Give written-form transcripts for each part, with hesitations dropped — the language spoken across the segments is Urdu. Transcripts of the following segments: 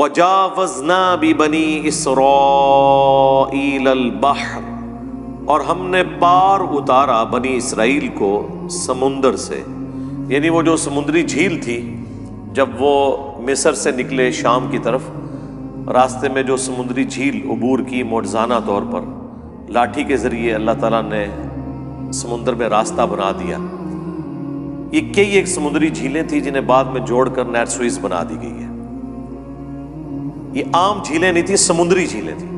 وَجَاوَزْنَا بِبَنِي إِسْرَائِيلَ الْبَحْرَ، اور ہم نے پار اتارا بنی اسرائیل کو سمندر سے، یعنی وہ جو سمندری جھیل تھی، جب وہ مصر سے نکلے شام کی طرف، راستے میں جو سمندری جھیل عبور کی معجزانہ طور پر، لاٹھی کے ذریعے اللہ تعالیٰ نے سمندر میں راستہ بنا دیا۔ یہ کئی ایک سمندری جھیلیں تھیں جنہیں بعد میں جوڑ کر نہر سوئس بنا دی گئی ہے۔ یہ عام جھیلیں نہیں تھی، سمندری جھیلیں تھیں۔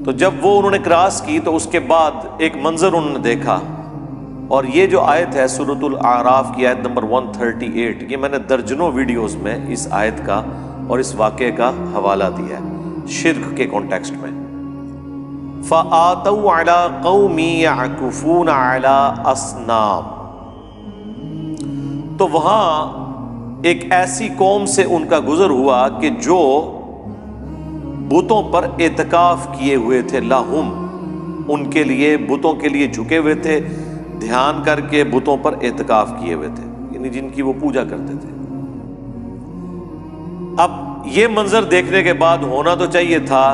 تو جب وہ انہوں نے کراس کی تو اس کے بعد ایک منظر انہوں نے دیکھا، اور یہ جو آیت ہے سورۃ الاعراف کی آیت نمبر 138، یہ میں نے درجنوں ویڈیوز میں اس آیت کا اور اس واقعے کا حوالہ دیا ہے شرک کے کانٹیکسٹ میں۔ فَآتَوْا عَلَىٰ قَوْمٍ يَعْكُفُونَ عَلَىٰ أَصْنَامٍ، تو وہاں ایک ایسی قوم سے ان کا گزر ہوا کہ جو بتوں پر اعتکاف کیے ہوئے تھے، لہم، ان کے لیے، بتوں کے لیے جھکے ہوئے تھے، دھیان کر کے بتوں پر اعتکاف کیے ہوئے تھے، یعنی جن کی وہ پوجا کرتے تھے۔ اب یہ منظر دیکھنے کے بعد ہونا تو چاہیے تھا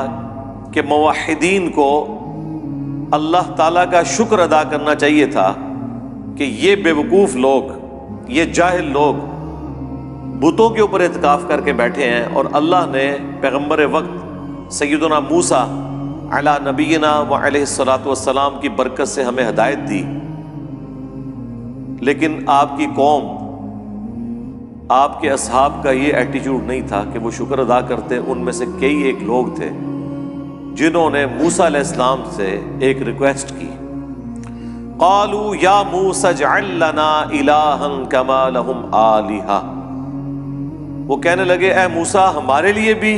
کہ موحدین کو اللہ تعالیٰ کا شکر ادا کرنا چاہیے تھا کہ یہ بیوقوف لوگ، یہ جاہل لوگ بتوں کے اوپر اعتکاف کر کے بیٹھے ہیں، اور اللہ نے پیغمبر وقت سیدنا موسیٰ علی نبینا وعلیہ الصلاۃ والسلام کی برکت سے ہمیں ہدایت دی، لیکن آپ کی قوم، آپ کے اصحاب کا یہ ایٹیٹیوڈ نہیں تھا کہ وہ شکر ادا کرتے۔ ان میں سے کئی ایک لوگ تھے جنہوں نے موسیٰ علیہ السلام سے ایک ریکویسٹ کی، قالوا یا موسیٰ اجعل لنا الہا کما لہم آلہہ، وہ کہنے لگے اے موسیٰ ہمارے لیے بھی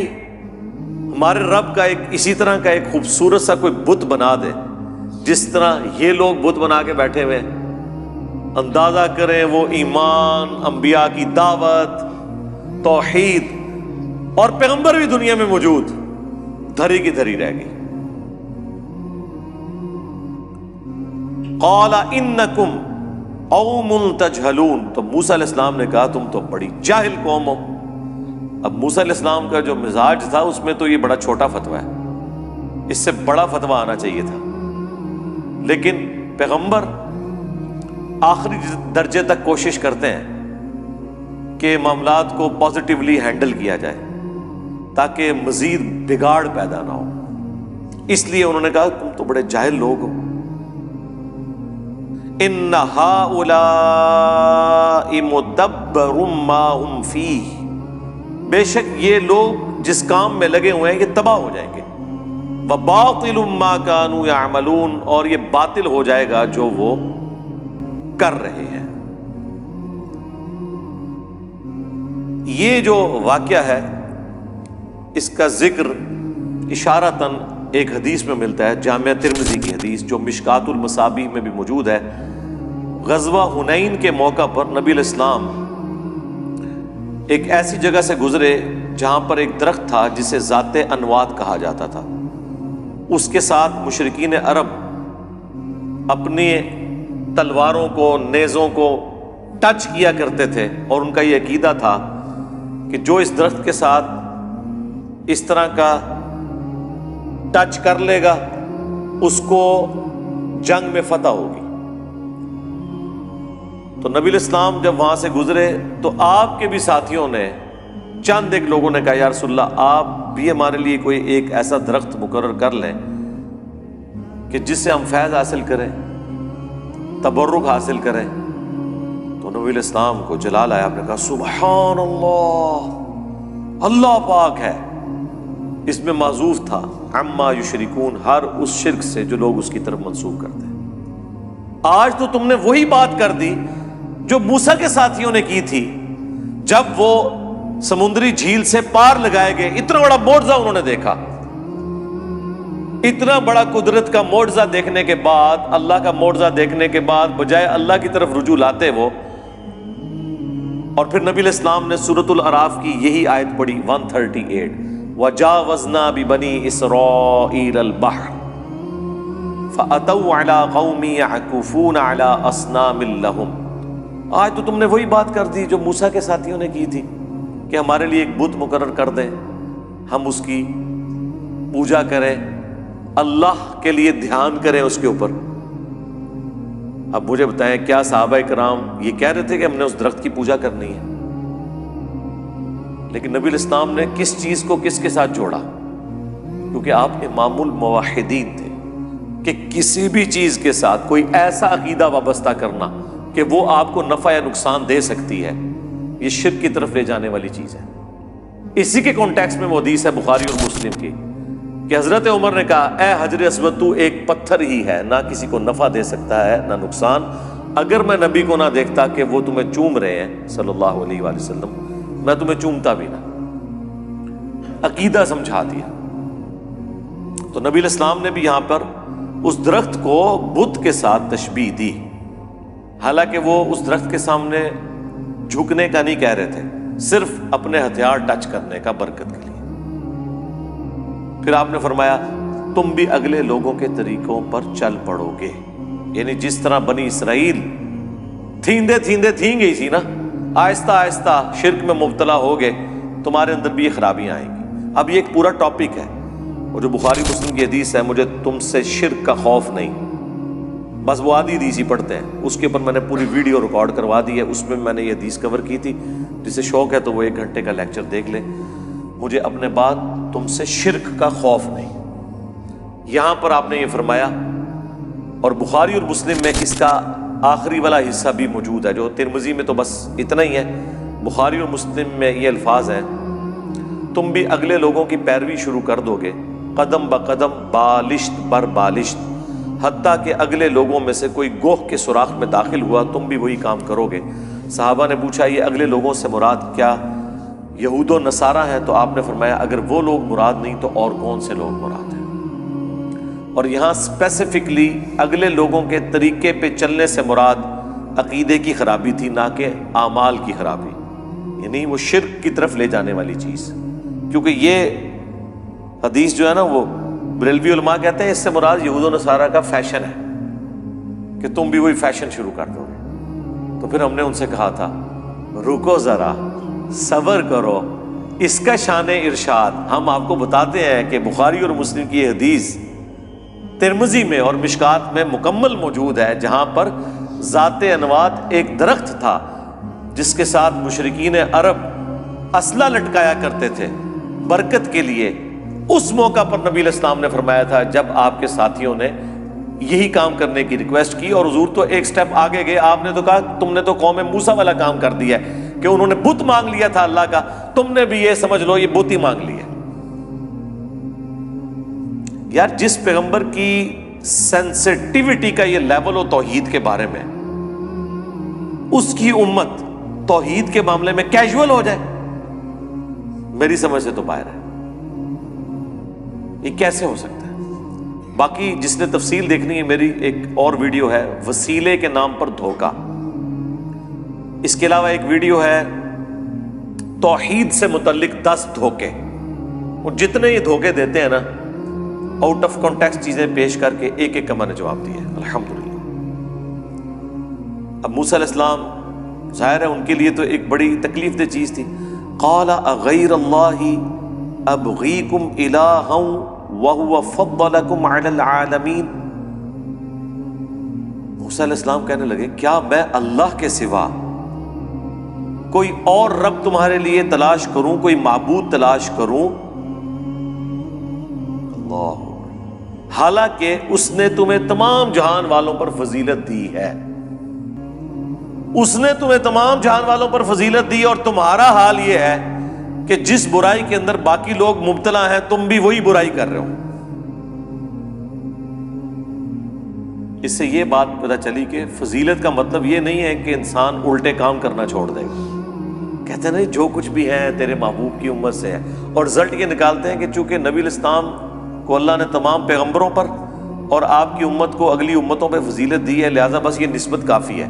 ہمارے رب کا ایک اسی طرح کا ایک خوبصورت سا کوئی بت بنا دے جس طرح یہ لوگ بت بنا کے بیٹھے ہوئے۔ اندازہ کریں وہ ایمان، انبیاء کی دعوت، توحید، اور پیغمبر بھی دنیا میں موجود، دھری کی دھری رہ گئی۔ قال انکم قوم تجہلون، تو موسیٰ علیہ السلام نے کہا تم تو بڑی جاہل قوم ہو۔ اب موسیٰ علیہ السلام کا جو مزاج تھا اس میں تو یہ بڑا چھوٹا فتویٰ ہے، اس سے بڑا فتویٰ آنا چاہیے تھا، لیکن پیغمبر آخری درجے تک کوشش کرتے ہیں کہ معاملات کو پازیٹیولی ہینڈل کیا جائے تاکہ مزید بگاڑ پیدا نہ ہو۔ اس لیے انہوں نے کہا تم تو بڑے جاہل لوگ ہو۔ ان هؤلاء مدبر ما هم فیہ، بے شک یہ لوگ جس کام میں لگے ہوئے ہیں یہ تباہ ہو جائیں گے۔ وباطل ما كانوا يعملون، اور یہ باطل ہو جائے گا جو وہ کر رہے ہیں۔ یہ جو واقعہ ہے اس کا ذکر اشارتاً ایک حدیث میں ملتا ہے، جامعہ ترمذی کی حدیث جو مشکات المصابیح میں بھی موجود ہے۔ غزوہ حنین کے موقع پر نبی علیہ السلام ایک ایسی جگہ سے گزرے جہاں پر ایک درخت تھا جسے ذات انوات کہا جاتا تھا۔ اس کے ساتھ مشرکین عرب اپنی تلواروں کو، نیزوں کو ٹچ کیا کرتے تھے، اور ان کا یہ عقیدہ تھا کہ جو اس درخت کے ساتھ اس طرح کا ٹچ کر لے گا اس کو جنگ میں فتح ہوگی۔ تو نبی علیہ السلام جب وہاں سے گزرے تو آپ کے بھی ساتھیوں نے، چند ایک لوگوں نے کہا یا رسول اللہ آپ بھی ہمارے لیے کوئی ایک ایسا درخت مقرر کر لیں کہ جس سے ہم فیض حاصل کریں، تبرک حاصل کریں۔ تو نبی علیہ السلام کو جلال آیا، آپ نے کہا سبحان اللہ، اللہ پاک ہے۔ اس میں معذوف تھا عما یشرکون، ہر اس شرک سے جو لوگ اس کی طرف منسوب کرتے ہیں۔ آج تو تم نے وہی بات کر دی جو موسیٰ کے ساتھیوں نے کی تھی جب وہ سمندری جھیل سے پار لگائے گئے۔ اتنا بڑا معجزہ انہوں نے دیکھا، اتنا بڑا قدرت کا معجزہ دیکھنے کے بعد، اللہ کا معجزہ دیکھنے کے بعد بجائے اللہ کی طرف رجوع لاتے وہ، اور پھر نبی علیہ السلام نے سورۃ الاعراف کی یہی آیت پڑھی 138، وَجَاوَزْنَا بِبَنِي إِسْرَائِيلَ الْبَحْرَ فَأَتَوْا عَلَىٰ قَوْمٍ يَعْكُفُونَ عَلَىٰ أَصْنَامٍ لَهُمْ۔ آج تو تم نے وہی بات کر دی جو موسیٰ کے ساتھیوں نے کی تھی، کہ ہمارے لیے ایک بت مقرر کر دیں، ہم اس کی پوجا کریں، اللہ کے لیے دھیان کریں اس کے اوپر۔ اب مجھے بتائیں کیا صحابہ کرام یہ کہہ رہے تھے کہ ہم نے اس درخت کی پوجا کرنی ہے؟ لیکن نبی الاسلام نے کس چیز کو کس کے ساتھ جوڑا؟ کیونکہ آپ امام الموحدین تھے کہ کسی بھی چیز کے ساتھ کوئی ایسا عقیدہ وابستہ کرنا کہ وہ آپ کو نفع یا نقصان دے سکتی ہے، یہ شرک کی طرف لے جانے والی چیز ہے۔ اسی کے کانٹیکسٹ میں وہ حدیث ہے بخاری اور مسلم کی کہ حضرت عمر نے کہا اے حجر اسود تو ایک پتھر ہی ہے، نہ کسی کو نفع دے سکتا ہے نہ نقصان، اگر میں نبی کو نہ دیکھتا کہ وہ تمہیں چوم رہے ہیں صلی اللہ علیہ وآلہ وسلم، میں تمہیں چومتا بھی نہ۔ عقیدہ سمجھا دیا۔ تو نبی الاسلام نے بھی یہاں پر اس درخت کو بت کے ساتھ تشبیہ دی، حالانکہ وہ اس درخت کے سامنے جھکنے کا نہیں کہہ رہے تھے، صرف اپنے ہتھیار ٹچ کرنے کا برکت کے لیے۔ پھر آپ نے فرمایا تم بھی اگلے لوگوں کے طریقوں پر چل پڑو گے، یعنی جس طرح بنی اسرائیل تھیندے تھیں گئی تھی نا، آہستہ آہستہ شرک میں مبتلا ہو گئے، تمہارے اندر بھی یہ خرابیاں آئیں گی۔ اب یہ ایک پورا ٹاپک ہے، اور جو بخاری مسلم کی حدیث ہے مجھے تم سے شرک کا خوف نہیں، بس وہ آدھی حدیث ہی پڑھتے ہیں، اس کے اوپر میں نے پوری ویڈیو ریکارڈ کروا دی ہے، اس میں نے یہ حدیث کور کی تھی، جسے شوق ہے تو وہ 1 گھنٹے کا لیکچر دیکھ لے۔ مجھے اپنے بعد تم سے شرک کا خوف نہیں، یہاں پر آپ نے یہ فرمایا، اور بخاری اور مسلم میں اس کا آخری والا حصہ بھی موجود ہے، جو ترمذی میں تو بس اتنا ہی ہے، بخاری اور مسلم میں یہ الفاظ ہیں تم بھی اگلے لوگوں کی پیروی شروع کر دو گے، قدم بقدم بالشت بر بالشت، حتیٰ کہ اگلے لوگوں میں سے کوئی گوہ کے سوراخ میں داخل ہوا تم بھی وہی کام کرو گے۔ صحابہ نے پوچھا یہ اگلے لوگوں سے مراد کیا یہود و نصارہ ہیں؟ تو آپ نے فرمایا اگر وہ لوگ مراد نہیں تو اور کون سے لوگ مراد ہیں؟ اور یہاں اسپیسیفکلی اگلے لوگوں کے طریقے پہ چلنے سے مراد عقیدے کی خرابی تھی، نہ کہ اعمال کی خرابی، یعنی وہ شرک کی طرف لے جانے والی چیز۔ کیونکہ یہ حدیث جو ہے نا، وہ بریلوی علماء کہتے ہیں اس سے مراد یہود و نصارہ کا فیشن ہے کہ تم بھی وہی فیشن شروع کر دو گے۔ تو پھر ہم نے ان سے کہا تھا رکو ذرا، صبر کرو، اس کا شان ارشاد ہم آپ کو بتاتے ہیں کہ بخاری اور مسلم کی یہ حدیث ترمذی میں اور مشکات میں مکمل موجود ہے، جہاں پر ذات انوات ایک درخت تھا جس کے ساتھ مشرکین عرب اسلحہ لٹکایا کرتے تھے برکت کے لیے۔ اس موقع پر نبی علیہ السلام نے فرمایا تھا جب آپ کے ساتھیوں نے یہی کام کرنے کی ریکویسٹ کی، اور حضور تو ایک سٹیپ آگے گئے، آپ نے تو کہا تم نے تو قوم موسیٰ والا کام کر دیا ہے کہ انہوں نے بت مانگ لیا تھا اللہ کا، تم نے بھی یہ سمجھ لو یہ بت ہی مانگ لیا۔ یار جس پیغمبر کی سینسٹیوٹی کا یہ لیول ہو توحید کے بارے میں، اس کی امت توحید کے معاملے میں کیجول ہو جائے، میری سمجھ سے تو باہر ہے، یہ کیسے ہو سکتا ہے؟ باقی جس نے تفصیل دیکھنی ہے میری ایک اور ویڈیو ہے وسیلے کے نام پر دھوکہ، اس کے علاوہ ایک ویڈیو ہے توحید سے متعلق 10 دھوکے، اور جتنے یہ دھوکے دیتے ہیں نا آؤٹ آف کانٹیکسٹ چیزیں پیش کر کے ایک ایک کا میں نے جواب دیا ہے الحمدللہ۔ اب موسیٰ علیہ السلام ظاہر ہے ان کے لیے تو ایک بڑی تکلیف دہ چیز تھی، قال اغیر اللہ ابغیکم الہا وہو فضلکم علی العالمین۔ موسیٰ علیہ السلام کہنے لگے کیا میں اللہ کے سوا کوئی اور رب تمہارے لیے تلاش کروں، کوئی معبود تلاش کروں؟ اللہ، حالانکہ اس نے تمہیں تمام جہان والوں پر فضیلت دی ہے، اس نے تمہیں تمام جہان والوں پر فضیلت دی، اور تمہارا حال یہ ہے کہ جس برائی کے اندر باقی لوگ مبتلا ہیں تم بھی وہی برائی کر رہے ہو۔ اس سے یہ بات پتہ چلی کہ فضیلت کا مطلب یہ نہیں ہے کہ انسان الٹے کام کرنا چھوڑ دے گا۔ کہتے ہیں نا جو کچھ بھی ہے تیرے محبوب کی امت سے ہے، اور رزلٹ یہ نکالتے ہیں کہ چونکہ نبی علیہ السلام کو اللہ نے تمام پیغمبروں پر اور آپ کی امت کو اگلی امتوں پہ فضیلت دی ہے، لہٰذا بس یہ نسبت کافی ہے۔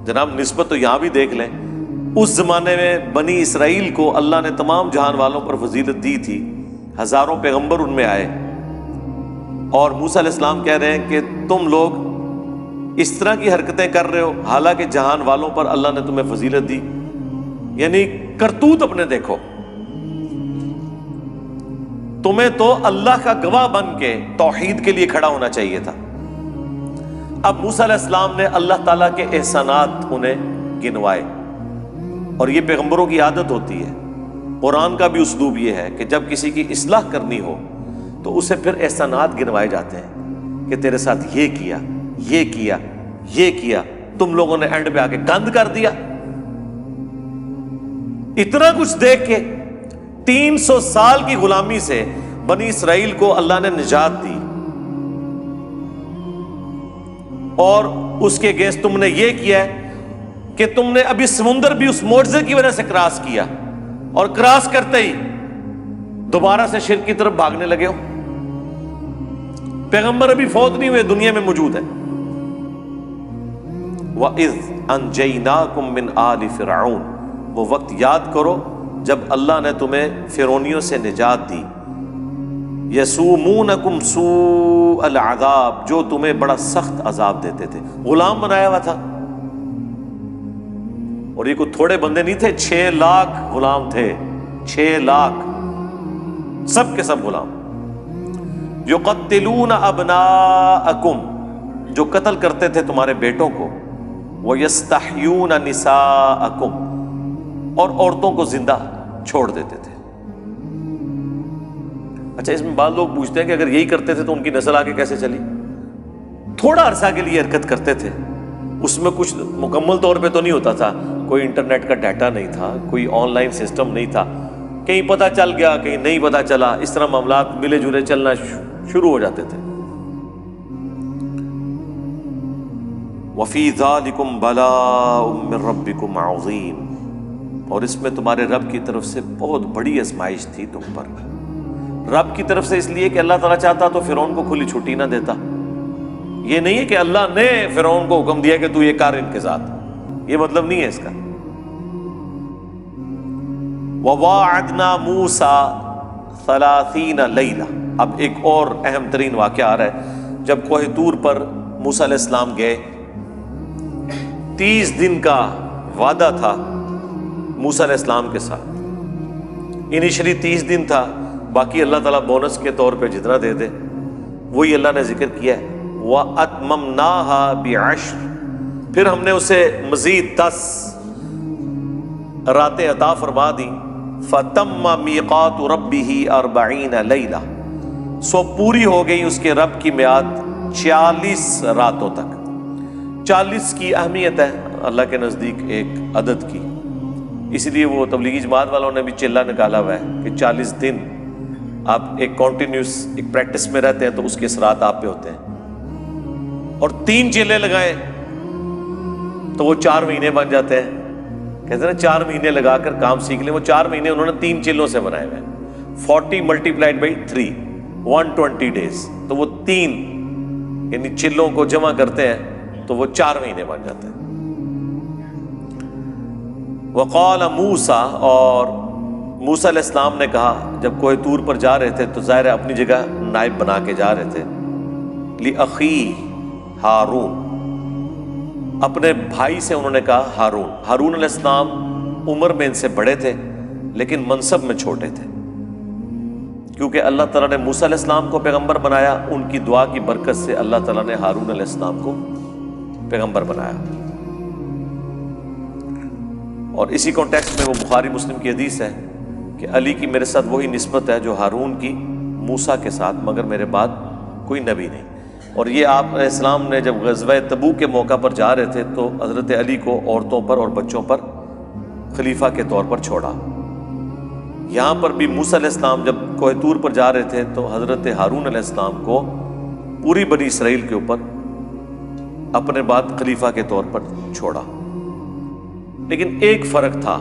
جناب نسبت تو یہاں بھی دیکھ لیں، اس زمانے میں بنی اسرائیل کو اللہ نے تمام جہان والوں پر فضیلت دی تھی، ہزاروں پیغمبر ان میں آئے، اور موسیٰ علیہ السلام کہہ رہے ہیں کہ تم لوگ اس طرح کی حرکتیں کر رہے ہو حالانکہ جہان والوں پر اللہ نے تمہیں فضیلت دی۔ یعنی کرتوت اپنے دیکھو. تمہیں تو اللہ کا گواہ بن کے توحید کے لیے کھڑا ہونا چاہیے تھا. اب موسیٰ علیہ السلام نے اللہ تعالیٰ کے احسانات انہیں گنوائے، اور یہ پیغمبروں کی عادت ہوتی ہے. قرآن کا بھی اسلوب یہ ہے کہ جب کسی کی اصلاح کرنی ہو تو اسے پھر احسانات گنوائے جاتے ہیں کہ تیرے ساتھ یہ کیا، یہ کیا، یہ کیا، تم لوگوں نے اینڈ پہ آ کے گند کر دیا. اتنا کچھ دیکھ کے 300 سال کی غلامی سے بنی اسرائیل کو اللہ نے نجات دی، اور اس کے گیس تم نے یہ کیا ہے کہ تم نے ابھی سمندر بھی اس معجزے کی وجہ سے کراس کیا، اور کراس کرتے ہی دوبارہ سے شرک کی طرف بھاگنے لگے ہو. پیغمبر ابھی فوت نہیں ہوئے، دنیا میں موجود ہے. وَإِذْ أَنْجَيْنَاكُمْ مِنْ آلِ فِرْعَوْنَ، وہ وقت یاد کرو جب اللہ نے تمہیں فرعونیوں سے نجات دی. یسومونکم سوء العذاب، جو تمہیں بڑا سخت عذاب دیتے تھے. غلام بنایا ہوا تھا، اور یہ کوئی تھوڑے بندے نہیں تھے، 6 لاکھ غلام تھے. 6 لاکھ، سب کے سب غلام. یقتلون ابناءکم، جو قتل کرتے تھے تمہارے بیٹوں کو. ویستحیون نساءکم، اور عورتوں کو زندہ چھوڑ دیتے تھے. اچھا، اس میں بعض لوگ پوچھتے ہیں کہ اگر یہی کرتے تھے تو ان کی نسل آگے کیسے چلی؟ تھوڑا عرصہ کے لیے حرکت کرتے تھے، اس میں کچھ مکمل طور پہ تو نہیں ہوتا تھا. کوئی انٹرنیٹ کا ڈیٹا نہیں تھا، کوئی آن لائن سسٹم نہیں تھا، کہیں پتہ چل گیا کہیں نہیں پتہ چلا، اس طرح معاملات ملے جلے چلنا شروع ہو جاتے تھے. وَفِي ذَلِكُمْ بَلَاءٌ مِّن رَبِّكُمْ عَظِيمٌ، اور اس میں تمہارے رب کی طرف سے بہت بڑی آزمائش تھی تم پر. رب کی طرف سے اس لیے کہ اللہ تعالیٰ چاہتا تو فرعون کو کھلی چھٹی نہ دیتا. یہ نہیں ہے کہ اللہ نے فرعون کو حکم دیا کہ تو یہ کر ان کے ساتھ، یہ مطلب نہیں ہے اس کا. وَوَاعَدْنَا مُوسَىٰ 30 لَيْلَةً، اب ایک اور اہم ترین واقعہ آ رہا ہے. جب کوہ طور پر موسیٰ علیہ السلام گئے، 30 دن کا وعدہ تھا موسیٰ علیہ السلام کے ساتھ. انیشلی 30 دن تھا، باقی اللہ تعالیٰ بونس کے طور پہ جتنا دے دے وہی اللہ نے ذکر کیا ہے. وَأَتْمَمْنَاهَا بِعَشْرٍ، پھر ہم نے اسے مزید 10 راتیں عطا فرما دی. فَتَمَّ مِيقَاتُ رَبِّهِ 40 لَيْلَةً، سو پوری ہو گئی اس کے رب کی میعاد 40 راتوں تک. 40 کی اہمیت ہے اللہ کے نزدیک ایک عدد کی، اس لیے وہ تبلیغی جماعت والوں نے بھی چلہ نکالا ہوا ہے کہ 40 دن آپ ایک کنٹینیوس ایک پریکٹس میں رہتے ہیں تو اس کے اثرات آپ پہ ہوتے ہیں. اور 3 چلے لگائیں تو وہ 4 مہینے بن جاتے ہیں. کہتے ہیں نا 4 مہینے لگا کر کام سیکھ لیں، وہ 4 مہینے انہوں نے 3 چلوں سے بنائے ہوئے ہیں. 40 ملٹیپلائڈ بائی 3 120 ڈیز، تو وہ 3 یعنی چلوں کو جمع کرتے ہیں تو وہ 4 مہینے بن جاتے ہیں. وقال موسیٰ، اور موسیٰ علیہ السلام نے کہا جب کوہ طور پر جا رہے تھے تو ظاہر ہے اپنی جگہ نائب بنا کے جا رہے تھے. لِأَخِي ہارون، اپنے بھائی سے انہوں نے کہا ہارون. ہارون علیہ السلام عمر میں ان سے بڑے تھے لیکن منصب میں چھوٹے تھے، کیونکہ اللہ تعالیٰ نے موسیٰ علیہ السلام کو پیغمبر بنایا. ان کی دعا کی برکت سے اللہ تعالیٰ نے ہارون علیہ السلام کو پیغمبر بنایا. اور اسی کانٹیکسٹ میں وہ بخاری مسلم کی حدیث ہے کہ علی کی میرے ساتھ وہی نسبت ہے جو ہارون کی موسیٰ کے ساتھ، مگر میرے بعد کوئی نبی نہیں. اور یہ آپ علیہ السلام نے جب غزوہ تبوک کے موقع پر جا رہے تھے تو حضرت علی کو عورتوں پر اور بچوں پر خلیفہ کے طور پر چھوڑا. یہاں پر بھی موسیٰ علیہ السلام جب کوہ طور پر جا رہے تھے تو حضرت ہارون علیہ السلام کو پوری بنی اسرائیل کے اوپر اپنے بعد خلیفہ کے طور پر چھوڑا. لیکن ایک فرق تھا.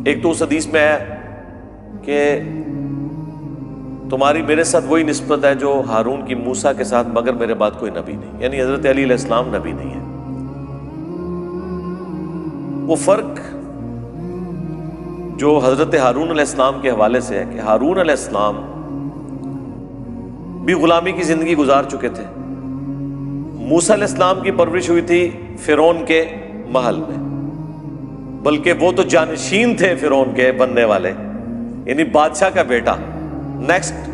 ایک تو اس حدیث میں ہے کہ تمہاری میرے ساتھ وہی نسبت ہے جو ہارون کی موسیٰ کے ساتھ، مگر میرے بعد کوئی نبی نہیں، یعنی حضرت علی علیہ السلام نبی نہیں ہے. وہ فرق جو حضرت ہارون علیہ السلام کے حوالے سے ہے کہ ہارون علیہ السلام بھی غلامی کی زندگی گزار چکے تھے. موسیٰ علیہ السلام کی پرورش ہوئی تھی فرعون کے محل میں، بلکہ وہ تو جانشین تھے فرعون کے بننے والے، یعنی بادشاہ کا بیٹا، نیکسٹ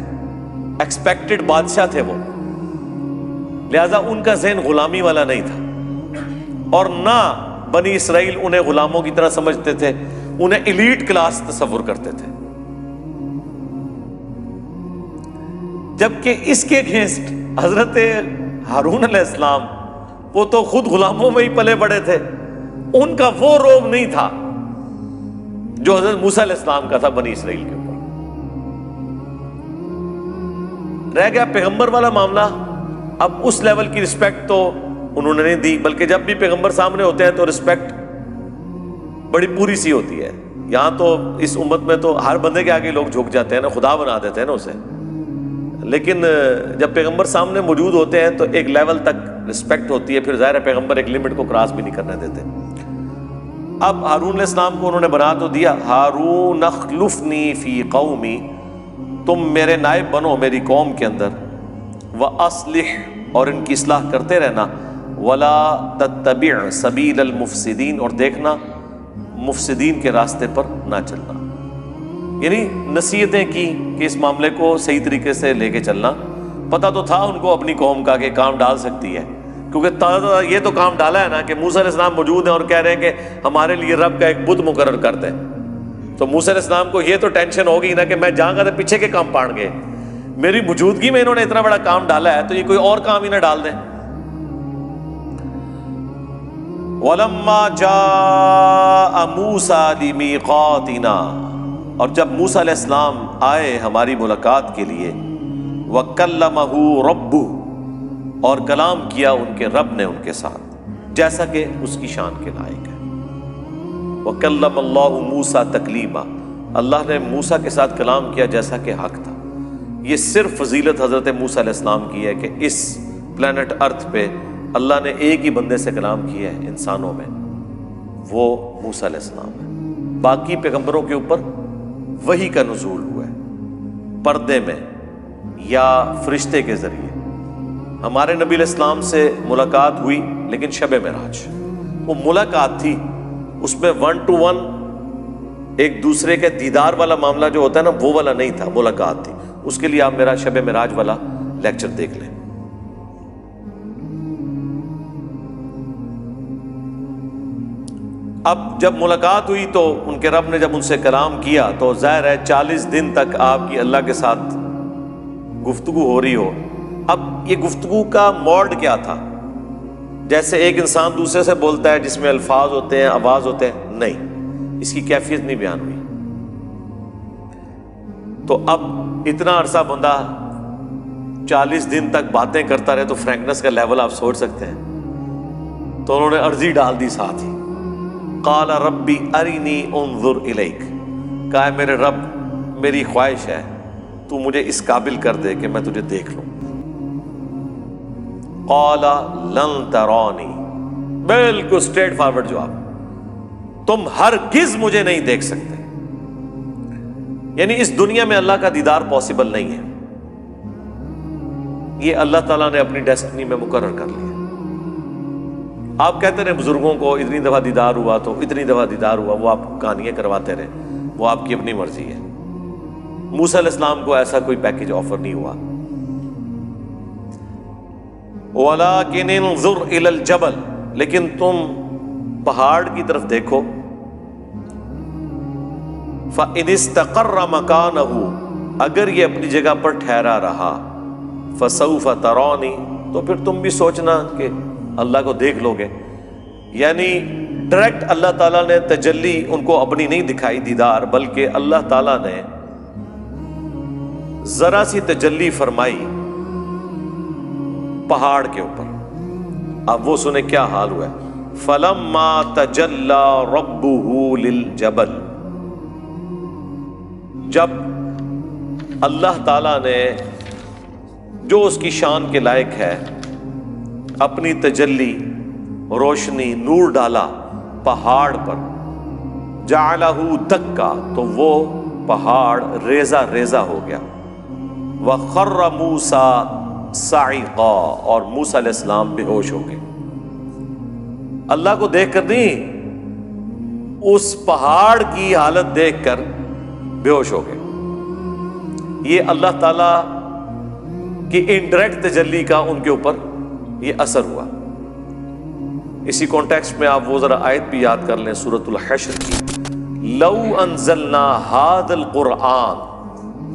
ایکسپیکٹڈ بادشاہ تھے وہ، لہذا ان کا ذہن غلامی والا نہیں تھا، اور نہ بنی اسرائیل انہیں غلاموں کی طرح سمجھتے تھے، انہیں ایلیٹ کلاس تصور کرتے تھے۔ جبکہ اس کے اگینسٹ حضرت ہارون علیہ السلام، وہ تو خود غلاموں میں ہی پلے بڑے تھے، ان کا وہ روب نہیں تھا جو حضرت موسیٰ علیہ السلام کا تھا بنی اسرائیل کے اوپر۔ رہ گیا پیغمبر والا معاملہ، اب اس لیول کی رسپیکٹ تو انہوں نے نہیں دی، بلکہ جب بھی پیغمبر سامنے ہوتے ہیں تو رسپیکٹ بڑی پوری سی ہوتی ہے۔ یہاں تو اس امت میں تو ہر بندے کے آگے لوگ جھک جاتے ہیں نا، خدا بنا دیتے ہیں نا اسے، لیکن جب پیغمبر سامنے موجود ہوتے ہیں تو ایک لیول تک رسپیکٹ ہوتی ہے، پھر ظاہر ہے پیغمبر ایک لمٹ کو کراس بھی نہیں کرنے دیتے۔ اب ہارون علیہ السلام کو انہوں نے بنا تو دیا، ہارون اخلفنی فی قومی، تم میرے نائب بنو میری قوم کے اندر، وَأَصْلِحْ، اور ان کی اصلاح کرتے رہنا، وَلَا تَتَّبِعْ سَبِيلَ الْمُفْسِدِينَ، اور دیکھنا مفسدین کے راستے پر نہ چلنا، یعنی نصیحتیں کی کہ اس معاملے کو صحیح طریقے سے لے کے چلنا۔ پتہ تو تھا ان کو اپنی قوم کا کہ کام ڈال سکتی ہے، کیونکہ یہ تو کام ڈالا ہے نا کہ موسیٰ علیہ السلام موجود ہیں اور کہہ رہے ہیں کہ ہمارے لیے رب کا ایک بت مقرر کر دیں، تو موسیٰ علیہ السلام کو یہ تو ٹینشن ہوگی نا کہ میں جہاں گا تو پیچھے کے کام پاڑ گئے، میری موجودگی میں انہوں نے اتنا بڑا کام ڈالا ہے تو یہ کوئی اور کام ہی نہ ڈال دیں۔ وَلَمَّا جَاءَ مُوسَىٰ لِمِيقَاتِنَا، اور جب موسیٰ علیہ السلام آئے ہماری ملاقات کے لیے، وَكَلَّمَهُ رَبُّهُ، اور کلام کیا ان کے رب نے ان کے ساتھ جیسا کہ اس کی شان کے لائق ہے۔ وَكَلَّمَ اللَّهُ مُوسَىٰ تَكْلِيمًا، اللہ نے موسیٰ کے ساتھ کلام کیا جیسا کہ حق تھا۔ یہ صرف فضیلت حضرت موسیٰ علیہ السلام کی ہے کہ اس پلانٹ ارتھ پہ اللہ نے ایک ہی بندے سے کلام کیا ہے انسانوں میں، وہ موسیٰ علیہ السلام ہے۔ باقی پیغمبروں کے اوپر وحی کا نزول ہوا ہے، پردے میں یا فرشتے کے ذریعے۔ ہمارے نبی علیہ السلام سے ملاقات ہوئی لیکن شب معراج، وہ ملاقات تھی، اس میں 1 to 1 ایک دوسرے کے دیدار والا معاملہ جو ہوتا ہے نا، وہ والا نہیں تھا، ملاقات تھی۔ اس کے لیے آپ میرا شب معراج والا لیکچر دیکھ لیں۔ اب جب ملاقات ہوئی تو ان کے رب نے جب ان سے کلام کیا تو ظاہر ہے 40 دن تک آپ کی اللہ کے ساتھ گفتگو ہو رہی ہو۔ اب یہ گفتگو کا موڈ کیا تھا؟ جیسے ایک انسان دوسرے سے بولتا ہے جس میں الفاظ ہوتے ہیں، آواز ہوتے ہیں، نہیں، اس کی کیفیت نہیں بیان ہوئی۔ تو اب اتنا عرصہ بندہ 40 دن تک باتیں کرتا رہے تو فرینکنس کا لیول آپ سوچ سکتے ہیں۔ تو انہوں نے عرضی ڈال دی ساتھ ہی، قال ربی ارینی انظر الیک، کہا میرے رب میری خواہش ہے تو مجھے اس قابل کر دے کہ میں تجھے دیکھ لوں۔ قال لن ترانی، بالکل اسٹریٹ فارورڈ جواب، تم ہرگز مجھے نہیں دیکھ سکتے، یعنی اس دنیا میں اللہ کا دیدار پاسبل نہیں ہے، یہ اللہ تعالیٰ نے اپنی ڈیسٹنی میں مقرر کر لیا۔ آپ کہتے رہے بزرگوں کو اتنی دفعہ دیدار ہوا تو اتنی دفعہ دیدار ہوا، وہ آپ کہانیاں کرواتے رہے، وہ آپ کی اپنی مرضی ہے۔ موسیٰ علیہ السلام کو ایسا کوئی پیکج آفر نہیں ہوا۔ وَلَٰكِنِ انظُرْ إِلَى الْجَبَلِ، لیکن تم پہاڑ کی طرف دیکھو، فَإِنِ اسْتَقَرَّ مَكَانَهُ، اگر یہ اپنی جگہ پر ٹھہرا رہا، فَسَوْفَ تَرَانِي، تو پھر تم بھی سوچنا کہ اللہ کو دیکھ لو گے۔ یعنی ڈائریکٹ اللہ تعالیٰ نے تجلی ان کو اپنی نہیں دکھائی دیدار، بلکہ اللہ تعالیٰ نے ذرا سی تجلی فرمائی پہاڑ کے اوپر۔ اب وہ سنیں کیا حال ہوا ہے، فَلَمَّا تَجَلَّى رَبُّهُ لِلْجَبَلِ، جب اللہ تعالیٰ نے جو اس کی شان کے لائق ہے اپنی تجلی، روشنی، نور ڈالا پہاڑ پر، جعلہ دکا، تو وہ پہاڑ ریزہ ریزہ ہو گیا، وخر موسیٰ صاعقا، اور موسیٰ علیہ السلام بے ہوش ہو گئے۔ اللہ کو دیکھ کر نہیں، اس پہاڑ کی حالت دیکھ کر بے ہوش ہو گئے۔ یہ اللہ تعالی کی انڈائریکٹ تجلی کا ان کے اوپر یہ اثر ہوا۔ اسی کانٹیکسٹ میں آپ وہ ذرا آیت بھی یاد کر لیں سورۃ الحشر کی، لو انزلنا هذا القرآن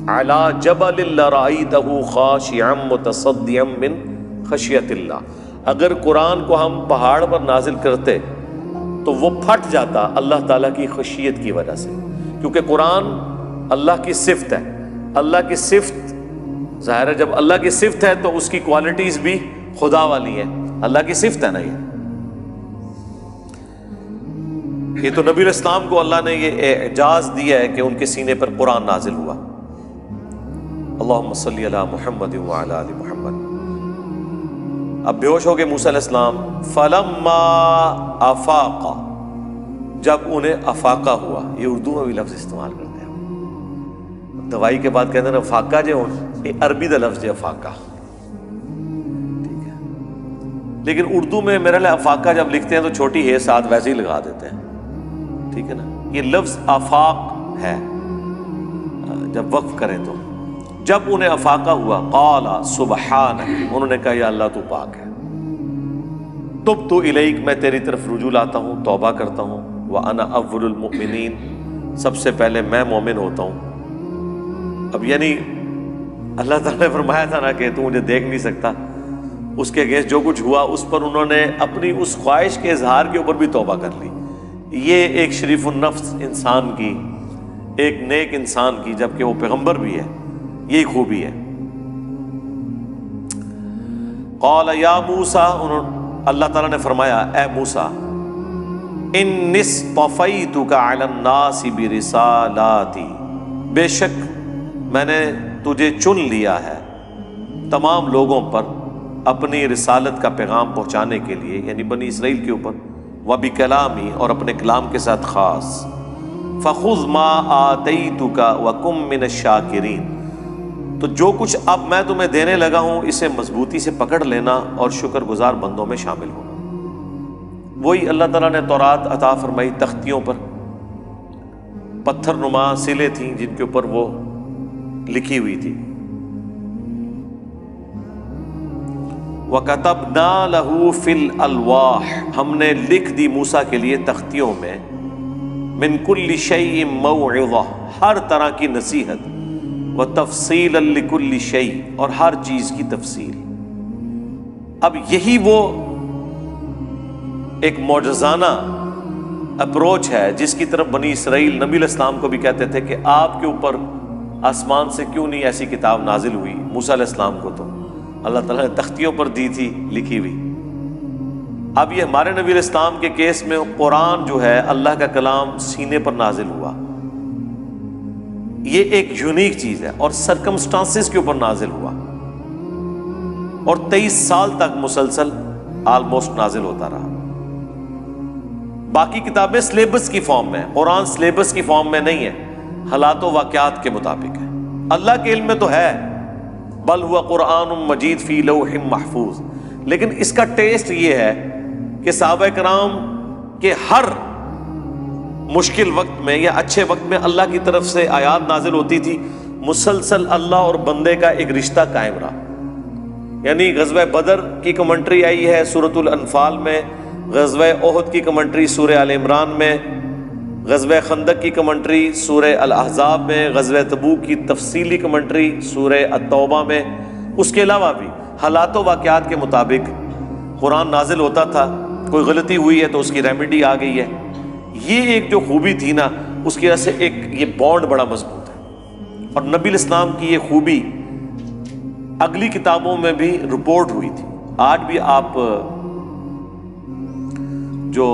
على جبل لرأيته خاشعا متصدعا من خشیۃ اللہ، اگر قرآن کو ہم پہاڑ پر نازل کرتے تو وہ پھٹ جاتا اللہ تعالیٰ کی خشیت کی وجہ سے، کیونکہ قرآن اللہ کی صفت ہے۔ اللہ کی صفت ظاہر ہے، جب اللہ کی صفت ہے تو اس کی کوالٹیز بھی خدا والی ہیں، اللہ کی صفت ہے نا۔ یہ تو نبی علیہ السلام کو اللہ نے یہ اعجاز دیا ہے کہ ان کے سینے پر قرآن نازل ہوا۔ اللہم صلی علی محمد وعلی آل محمد۔ اب بے ہوش ہو گئے موسیٰ علیہ السلام۔ فلما افاق، جب انہیں افاقہ ہوا، یہ اردو میں بھی لفظ استعمال کرتے ہیں، دوائی کے بعد کہتے ہیں نا فاقہ جو، یہ عربی دا لفظ ہے افاقہ، ٹھیک ہے، لیکن اردو میں میرا لئے افاقہ جب لکھتے ہیں تو چھوٹی ہے ساتھ ویسے ہی لگا دیتے ہیں، ٹھیک ہے نا۔ یہ لفظ آفاق ہے جب وقف کریں تو۔ جب انہیں افاقہ ہوا، قال سبحانک، انہوں نے کہا یا اللہ تو پاک ہے، تبت الیک، میں تیری طرف رجوع لاتا ہوں، توبہ کرتا ہوں، وانا اول المؤمنین، سب سے پہلے میں مومن ہوتا ہوں۔ اب یعنی اللہ تعالیٰ نے فرمایا تھا نا کہ تو مجھے دیکھ نہیں سکتا، اس کے اگینسٹ جو کچھ ہوا اس پر انہوں نے اپنی اس خواہش کے اظہار کے اوپر بھی توبہ کر لی۔ یہ ایک شریف النفس انسان کی، ایک نیک انسان کی، جبکہ وہ پیغمبر بھی ہے، یہی خوبی ہے۔ قال یا موسیٰ، اللہ تعالیٰ نے فرمایا اے موسیٰ، انی اصطفیتک علی الناس برسالاتی، بے شک میں نے تجھے چن لیا ہے تمام لوگوں پر اپنی رسالت کا پیغام پہنچانے کے لیے، یعنی بنی اسرائیل کے اوپر، وبکلامی، اور اپنے کلام کے ساتھ خاص، فخذ ما آتیتک وکن من الشاکرین، تو جو کچھ اب میں تمہیں دینے لگا ہوں اسے مضبوطی سے پکڑ لینا اور شکر گزار بندوں میں شامل ہونا۔ وہی اللہ تعالیٰ نے تورات عطا فرمائی، تختیوں پر پتھر نما سلیں تھیں جن کے اوپر وہ لکھی ہوئی تھی۔ وَكَتَبْنَا لَهُ فِي الْأَلْوَاحِ، ہم نے لکھ دی موسیٰ کے لیے تختیوں میں، مِن كُلِّ شَيْءٍ مَوْعِظَةٍ، ہر طرح کی نصیحت، وَتَفْصِيلًا لِكُلِّ شَيْءٍ، اور ہر چیز کی تفصیل۔ اب یہی وہ ایک معجزانہ اپروچ ہے جس کی طرف بنی اسرائیل نبی علیہ السلام کو بھی کہتے تھے کہ آپ کے اوپر آسمان سے کیوں نہیں ایسی کتاب نازل ہوئی۔ موسیٰ علیہ السلام کو تو اللہ تعالیٰ نے تختیوں پر دی تھی لکھی ہوئی۔ اب یہ ہمارے نبی علیہ السلام کے کیس میں قرآن جو ہے اللہ کا کلام سینے پر نازل ہوا، یہ ایک یونیک چیز ہے، اور سرکمسٹانسز کے اوپر نازل ہوا، اور 23 سال تک مسلسل آلموسٹ نازل ہوتا رہا۔ باقی کتابیں سلیبس کی فارم میں، قرآن سلیبس کی فارم میں نہیں ہے، حالات و واقعات کے مطابق ہے۔ اللہ کے علم میں تو ہے، بل ہوا قرآن مجید فی لوح محفوظ، لیکن اس کا ٹیسٹ یہ ہے کہ صحابہ کرام کے ہر مشکل وقت میں یا اچھے وقت میں اللہ کی طرف سے آیات نازل ہوتی تھی، مسلسل اللہ اور بندے کا ایک رشتہ قائم رہا۔ یعنی غزوہ بدر کی کمنٹری آئی ہے سورۃ الانفال میں، غزوہ احد کی کمنٹری سورہ آل عمران میں، غزوہ خندق کی کمنٹری سورہ الاحزاب میں، غزوہ تبوک کی تفصیلی کمنٹری سورہ التوبہ میں۔ اس کے علاوہ بھی حالات و واقعات کے مطابق قرآن نازل ہوتا تھا، کوئی غلطی ہوئی ہے تو اس کی ریمیڈی آ گئی ہے۔ یہ ایک جو خوبی تھی نا، اس کی وجہ سے ایک یہ بانڈ بڑا مضبوط ہے، اور نبی علیہ السلام کی یہ خوبی اگلی کتابوں میں بھی رپورٹ ہوئی تھی۔ آج بھی آپ جو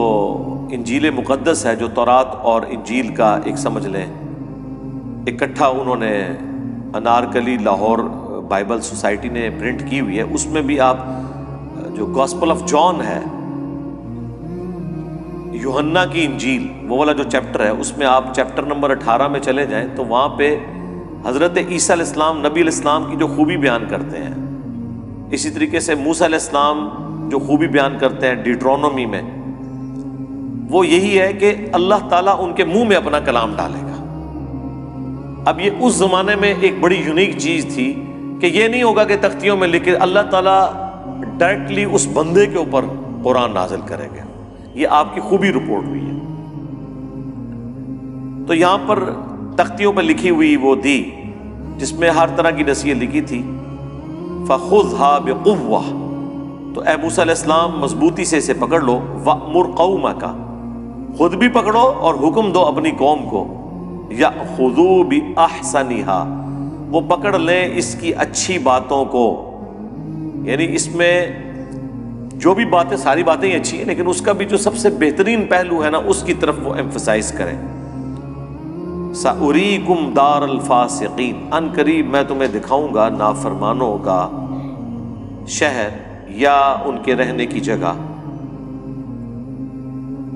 انجیل مقدس ہے، جو تورات اور انجیل کا ایک سمجھ لیں اکٹھا انہوں نے انارکلی لاہور بائبل سوسائٹی نے پرنٹ کی ہوئی ہے، اس میں بھی آپ جو گاسپل آف جان ہے، یوحنا کی انجیل، وہ والا جو چیپٹر ہے، اس میں آپ چیپٹر نمبر 18 میں چلے جائیں تو وہاں پہ حضرت عیسیٰ علیہ السلام نبی علیہ السلام کی جو خوبی بیان کرتے ہیں، اسی طریقے سے موسیٰ علیہ السلام جو خوبی بیان کرتے ہیں ڈیٹرونومی میں، وہ یہی ہے کہ اللہ تعالیٰ ان کے منہ میں اپنا کلام ڈالے گا۔ اب یہ اس زمانے میں ایک بڑی یونیک چیز تھی کہ یہ نہیں ہوگا کہ تختیوں میں لکھے، اللہ تعالیٰ ڈائریکٹلی اس بندے کے اوپر قرآن نازل کرے گا۔ یہ آپ کی خوبی رپورٹ ہوئی ہے۔ تو یہاں پر تختیوں پہ لکھی ہوئی وہ دی جس میں ہر طرح کی نصیحت لکھی تھی، فَخُذْهَا بِقُوَّةٍ، تو اے موسیٰ علیہ السلام مضبوطی سے اسے پکڑ لو، وَأْمُرْ قَوْمَكَ، خود بھی پکڑو اور حکم دو اپنی قوم کو، يَأْخُذُوا بِأَحْسَنِهَا، وہ پکڑ لیں اس کی اچھی باتوں کو، یعنی اس میں جو بھی باتیں، ساری باتیں ہی اچھی ہیں لیکن اس کا بھی جو سب سے بہترین پہلو ہے نا اس کی طرف وہ ایمفسائز کریں۔ سَأُرِيكُمْ دَارَ الْفَاسِقِينَ، ان قریب میں تمہیں دکھاؤں گا نافرمانوں کا شہر یا ان کے رہنے کی جگہ۔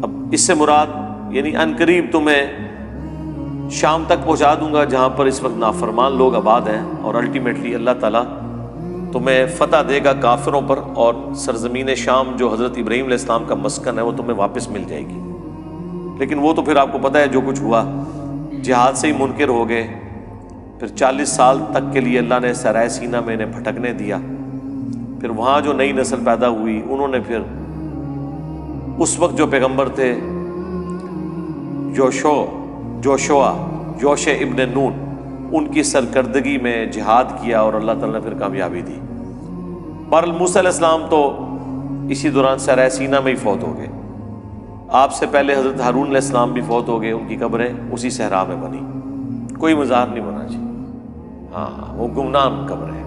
اب اس سے مراد یعنی ان قریب تمہیں شام تک پہنچا دوں گا جہاں پر اس وقت نافرمان لوگ آباد ہیں، اور الٹیمیٹلی اللہ تعالیٰ تمہیں فتح دے گا کافروں پر، اور سرزمین شام جو حضرت ابراہیم علیہ السلام کا مسکن ہے وہ تمہیں واپس مل جائے گی۔ لیکن وہ تو پھر آپ کو پتہ ہے جو کچھ ہوا، جہاد سے ہی منکر ہو گئے، پھر 40 سال تک کے لیے اللہ نے صحرائے سینا میں انہیں بھٹکنے دیا، پھر وہاں جو نئی نسل پیدا ہوئی انہوں نے پھر اس وقت جو پیغمبر تھے یوشع ابن نون، ان کی سرکردگی میں جہاد کیا اور اللہ تعالیٰ نے پھر کامیابی دی۔ پر موسیٰ علیہ السلام تو اسی دوران صحرائے سینا میں ہی فوت ہو گئے۔ آپ سے پہلے حضرت ہارون علیہ السلام بھی فوت ہو گئے، ان کی قبریں اسی صحرا میں بنی، کوئی مزار نہیں بنا جی، ہاں وہ گمنام قبریں۔